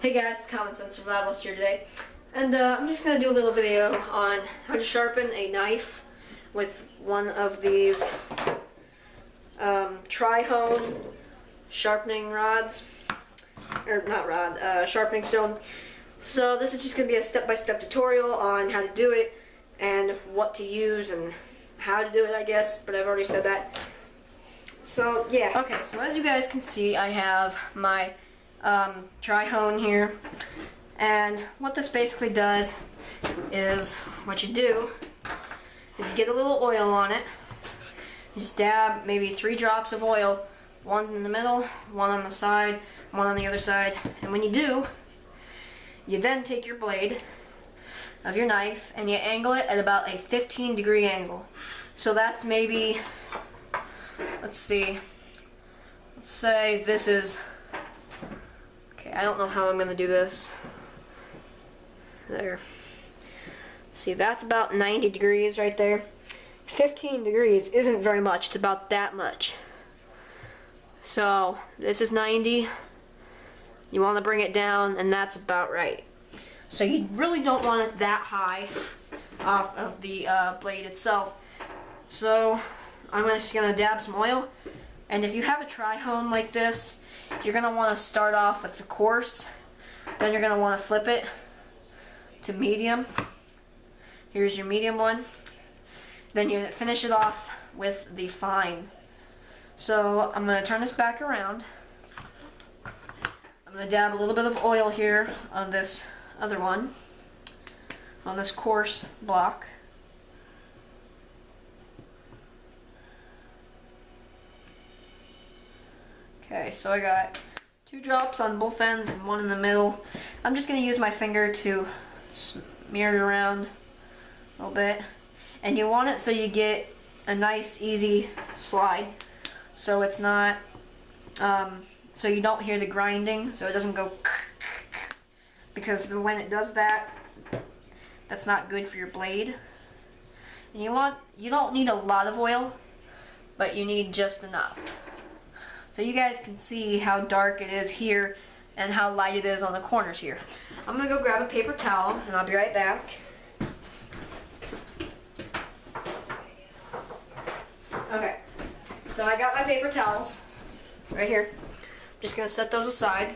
Hey guys, it's Common Sense Survivalist here today, and I'm just going to do a little video on how to sharpen a knife with one of these tri-hone sharpening rods, or not rod, sharpening stone. So this is just going to be a step-by-step tutorial on how to do it and what to use and how to do it, I guess, but I've already said that. So yeah, okay, so as you guys can see, I have my tri-hone here, and what this basically does is, what you do is you get a little oil on it. You just dab maybe 3 drops of oil, one in the middle, one on the side, one on the other side, and when you do, you then take your blade of your knife and you angle it at about a 15-degree angle. So that's maybe, let's see, let's say this is, I don't know how I'm going to do this. There. See, that's about 90 degrees right there. 15 degrees isn't very much. It's about that much. So, this is 90. You want to bring it down, and that's about right. So, you really don't want it that high off of the blade itself. So, I'm just going to dab some oil. And if you have a tri-hone like this, you're going to want to start off with the coarse, then you're going to want to flip it to medium. Here's your medium one. Then you finish it off with the fine. So I'm going to turn this back around. I'm going to dab a little bit of oil here on this other one, on this coarse block. Okay, so I got 2 drops on both ends and 1 in the middle. I'm just going to use my finger to smear it around a little bit. And you want it so you get a nice, easy slide. So it's not, so you don't hear the grinding, so it doesn't go because when it does that, that's not good for your blade. And you don't need a lot of oil, but you need just enough. So you guys can see how dark it is here and how light it is on the corners here. I'm going to go grab a paper towel and I'll be right back. Okay, so I got my paper towels right here. I'm just going to set those aside.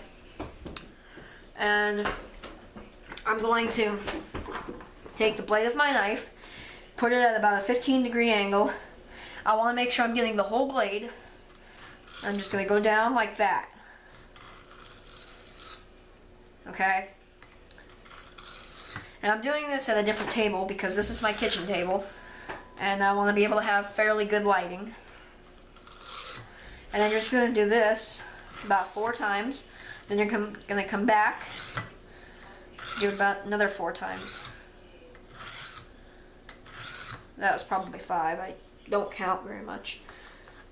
And I'm going to take the blade of my knife, put it at about a 15-degree angle. I want to make sure I'm getting the whole blade. I'm just going to go down like that. Okay? And I'm doing this at a different table because this is my kitchen table. And I want to be able to have fairly good lighting. And then you're just going to do this about 4 times. Then you're going to come back, do about another 4 times. That was probably 5. I don't count very much.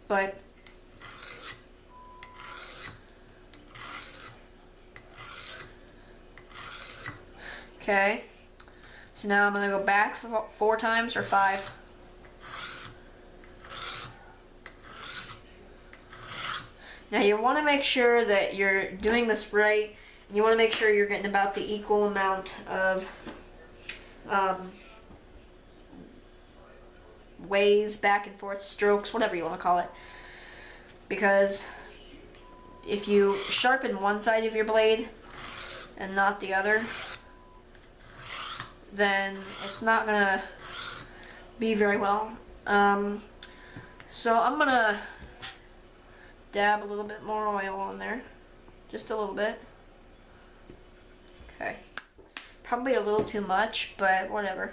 But okay, so now I'm going to go back for 4 times or 5. Now you want to make sure that you're doing this right. You want to make sure you're getting about the equal amount of ways, back and forth, strokes, whatever you want to call it. Because if you sharpen one side of your blade and not the other, then it's not gonna be very well. So I'm gonna dab a little bit more oil on there, just a little bit. Okay, probably a little too much, but whatever.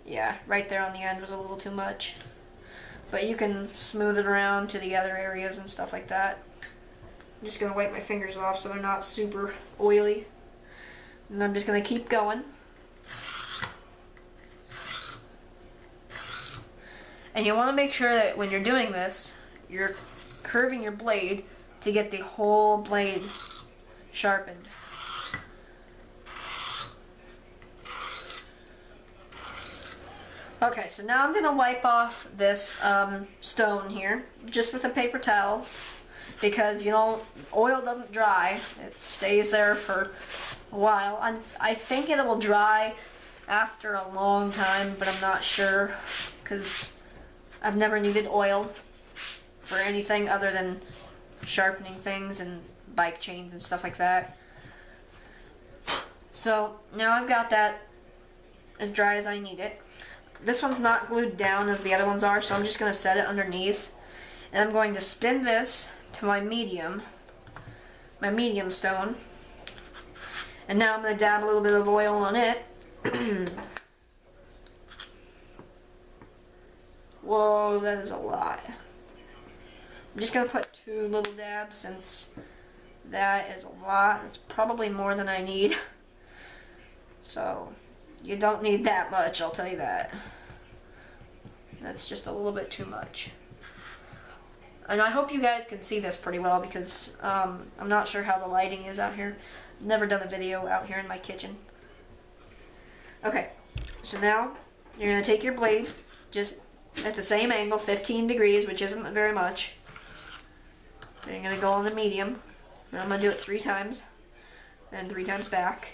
Yeah, right there on the end was a little too much, but you can smooth it around to the other areas and stuff like that. I'm just gonna wipe my fingers off so they're not super oily, and I'm just gonna keep going. And you want to make sure that when you're doing this, you're curving your blade to get the whole blade sharpened. Okay, so now I'm going to wipe off this stone here, just with a paper towel. because you know oil doesn't dry. It stays there for a while. I think it will dry after a long time, but I'm not sure because I've never needed oil for anything other than sharpening things and bike chains and stuff like that. So now I've got that as dry as I need it. This one's not glued down as the other ones are, so I'm just going to set it underneath. And I'm going to spin this to my medium stone. And now I'm going to dab a little bit of oil on it. Whoa, that is a lot. I'm just going to put 2 little dabs since that is a lot. It's probably more than I need. So, you don't need that much, I'll tell you that. That's just a little bit too much. And I hope you guys can see this pretty well because I'm not sure how the lighting is out here. I've never done a video out here in my kitchen. Okay, so now you're going to take your blade just at the same angle, 15 degrees, which isn't very much. Then you're going to go on the medium. And I'm going to do it 3 times, and 3 times back.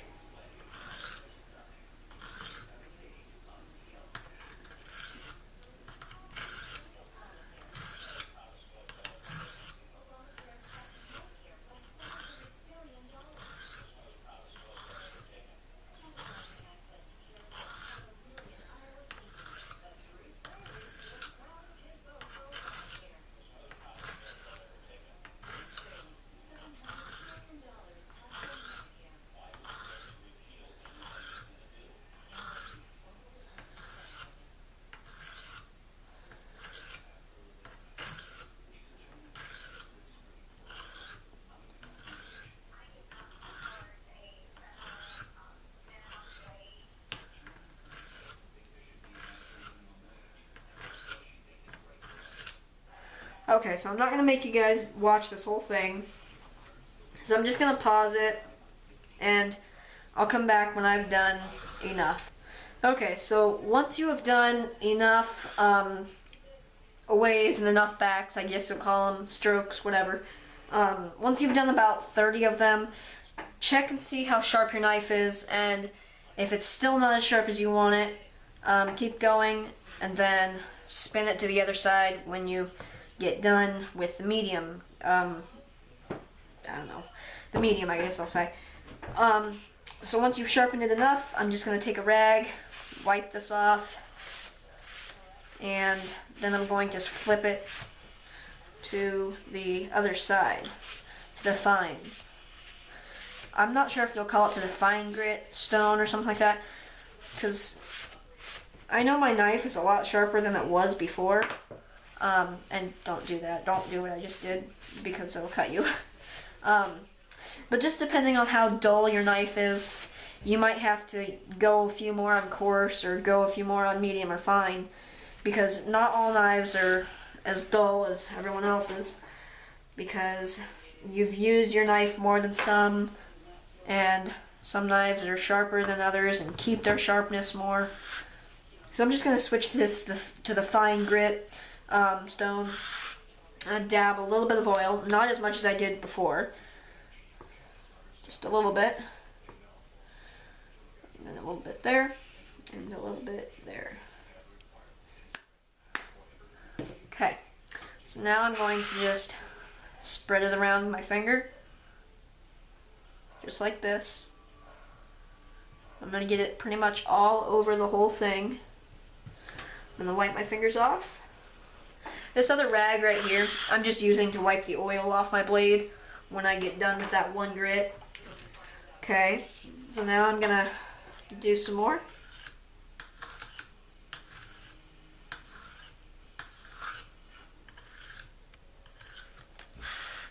Okay, so I'm not going to make you guys watch this whole thing. So I'm just going to pause it, and I'll come back when I've done enough. Okay, so once you have done enough aways and enough backs, I guess you'll call them, strokes, whatever. Once you've done about 30 of them, check and see how sharp your knife is, and if it's still not as sharp as you want it, keep going, and then spin it to the other side when you get done with the medium. I don't know, the medium, I guess I'll say. So once you've sharpened it enough, I'm just going to take a rag, wipe this off, and then I'm going to flip it to the other side, to the fine. I'm not sure if you'll call it to the fine grit stone or something like that, because I know my knife is a lot sharper than it was before. And don't do that. Don't do what I just did, because it'll cut you. But just depending on how dull your knife is, you might have to go a few more on coarse or go a few more on medium or fine, because not all knives are as dull as everyone else's, because you've used your knife more than some, and some knives are sharper than others and keep their sharpness more. So I'm just going to switch this to the fine grit stone. And dab a little bit of oil, not as much as I did before, just a little bit, and then a little bit there, and a little bit there. Okay, so now I'm going to just spread it around my finger, just like this. I'm going to get it pretty much all over the whole thing. I'm going to wipe my fingers off. This other rag right here, I'm just using to wipe the oil off my blade when I get done with that one grit. Okay, so now I'm going to do some more.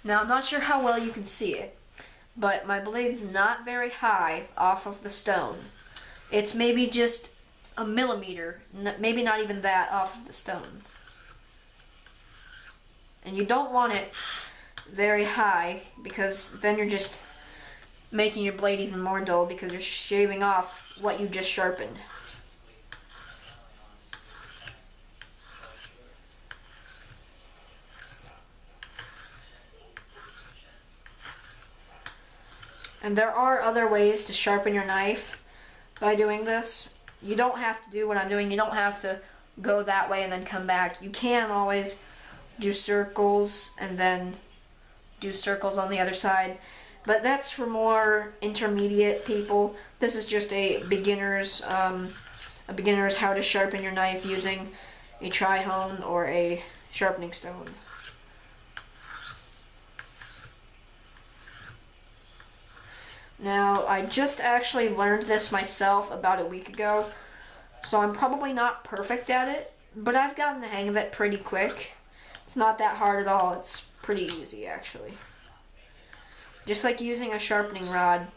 Now I'm not sure how well you can see it, but my blade's not very high off of the stone. It's maybe just a millimeter, maybe not even that off of the stone. And you don't want it very high, because then you're just making your blade even more dull, because you're shaving off what you just sharpened. And there are other ways to sharpen your knife by doing this. You don't have to do what I'm doing. You don't have to go that way and then come back. You can always do circles and then do circles on the other side. But that's for more intermediate people. This is just a beginner's how to sharpen your knife using a tri-hone or a sharpening stone. Now, I just actually learned this myself about a week ago, so I'm probably not perfect at it, but I've gotten the hang of it pretty quick. It's not that hard at all. It's pretty easy, actually. Just like using a sharpening rod,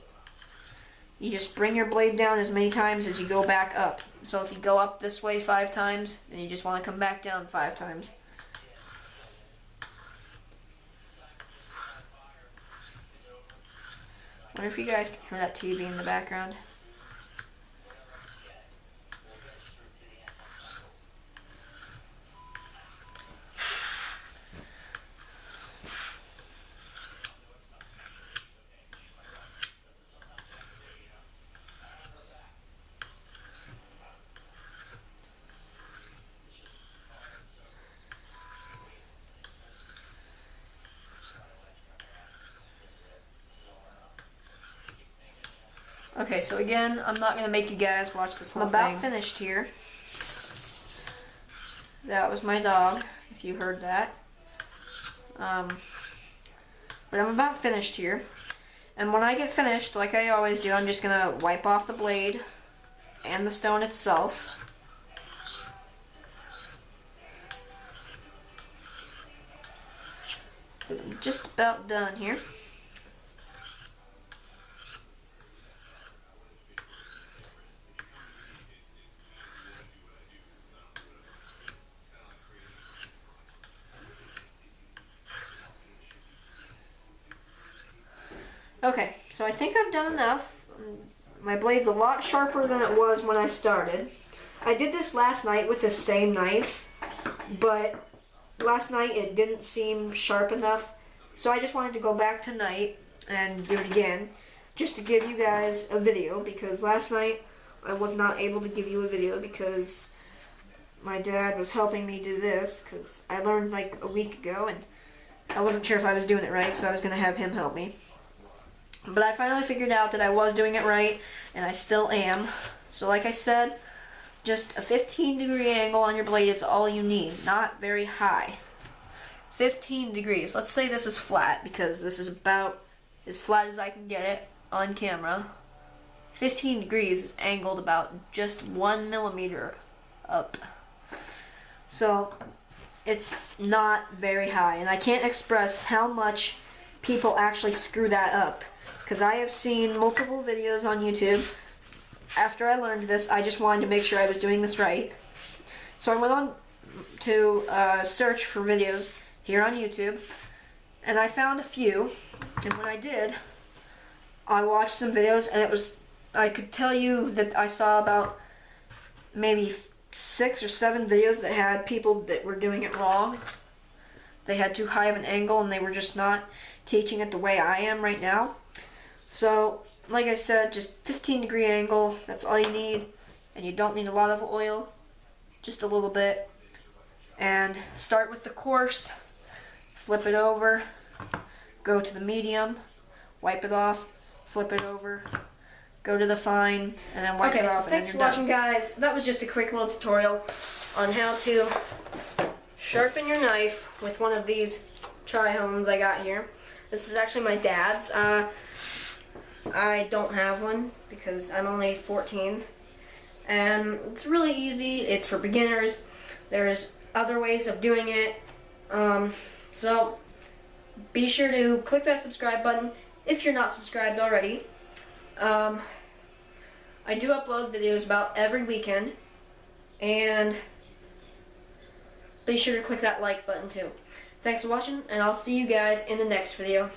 you just bring your blade down as many times as you go back up. So if you go up this way 5 times, then you just want to come back down 5 times. I wonder if you guys can hear that TV in the background. Okay, so again, I'm not going to make you guys watch this whole thing. I'm about finished here. That was my dog, if you heard that. But I'm about finished here. And when I get finished, like I always do, I'm just going to wipe off the blade and the stone itself. I'm just about done here. Okay, so I think I've done enough. My blade's a lot sharper than it was when I started. I did this last night with the same knife, but last night it didn't seem sharp enough, so I just wanted to go back tonight and do it again, just to give you guys a video, because last night I was not able to give you a video because my dad was helping me do this, because I learned like a week ago and I wasn't sure if I was doing it right, so I was going to have him help me. But I finally figured out that I was doing it right, and I still am. So like I said, just a 15-degree angle on your blade is all you need, not very high. 15 degrees. Let's say this is flat, because this is about as flat as I can get it on camera. 15 degrees is angled about just 1 millimeter up. So it's not very high, and I can't express how much people actually screw that up. Because I have seen multiple videos on YouTube. After I learned this, I just wanted to make sure I was doing this right. So I went on to search for videos here on YouTube, and I found a few. And when I did, I watched some videos, and I could tell you that I saw about maybe 6 or 7 videos that had people that were doing it wrong. They had too high of an angle, and they were just not teaching it the way I am right now. So, like I said, just 15-degree angle, that's all you need, and you don't need a lot of oil, just a little bit. And start with the coarse, flip it over, go to the medium, wipe it off, flip it over, go to the fine, and then wipe it off, and then you're done. Okay, so thanks for watching, guys. That was just a quick little tutorial on how to sharpen your knife with one of these tri-hones I got here. This is actually my dad's. I don't have one because I'm only 14, and it's really easy. It's for beginners. There's other ways of doing it, so be sure to click that subscribe button if you're not subscribed already. I do upload videos about every weekend, and be sure to click that like button too. Thanks for watching, and I'll see you guys in the next video.